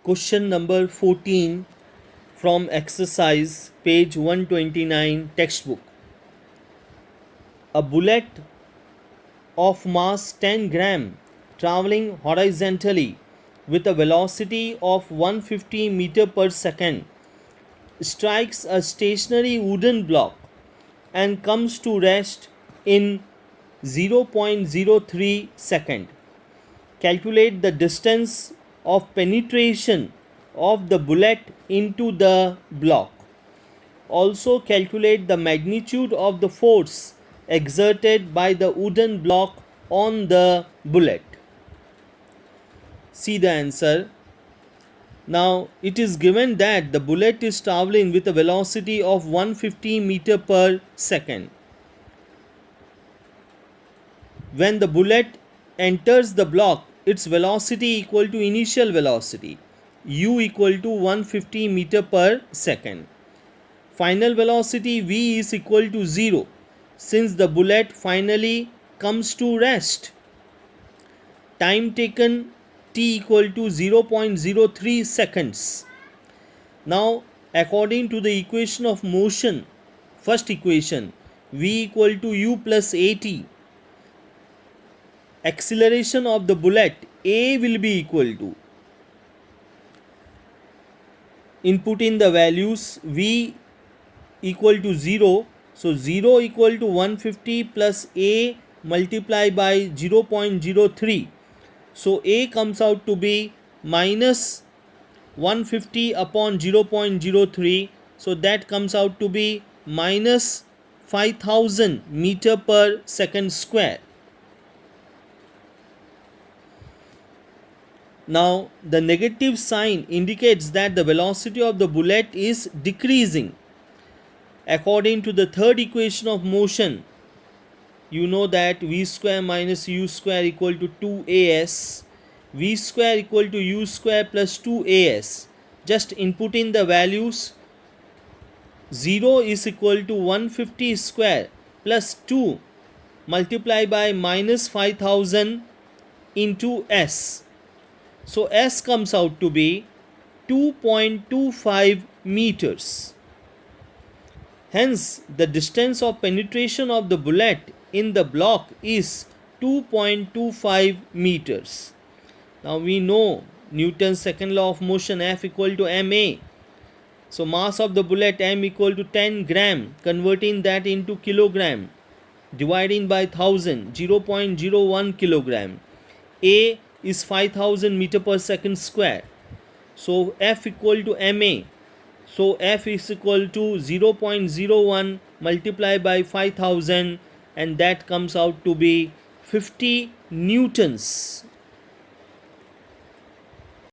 Question number 14 from exercise page 129 textbook. A bullet of mass 10 gram traveling horizontally with a velocity of 150 meter per second strikes a stationary wooden block and comes to rest in 0.03 second. Calculate the distance of penetration of the bullet into the block. Also calculate the magnitude of the force exerted by the wooden block on the bullet. See the answer. Now it is given that the bullet is traveling with a velocity of 150 meter per second. When the bullet enters the block, its velocity equal to initial velocity u equal to 150 meter per second. Final velocity v is equal to 0 since the bullet finally comes to rest. Time taken t equal to 0.03 seconds. Now according to the equation of motion, first equation, v equal to u plus at, acceleration of the bullet a will be equal to, input in the values, v equal to 0, so 0 equal to 150 plus a multiplied by 0.03, so a comes out to be minus 150 upon 0.03, so that comes out to be minus 5000 meter per second square. Now the negative sign indicates that the velocity of the bullet is decreasing. According to the third equation of motion, you know that v square minus u square equal to 2as, v square equal to u square plus 2as. Just input in the values, 0 is equal to 150 square plus 2 multiplied by minus 5000 into s. So s comes out to be 2.25 meters. Hence the distance of penetration of the bullet in the block is 2.25 meters. Now we know Newton's second law of motion, F equal to ma. So mass of the bullet m equal to 10 gram, converting that into kilogram, dividing by 1000, 0.01 kilogram. A is 5000 meter per second square. So F equal to ma. So F is equal to 0.01 multiplied by 5000, and that comes out to be 50 newtons.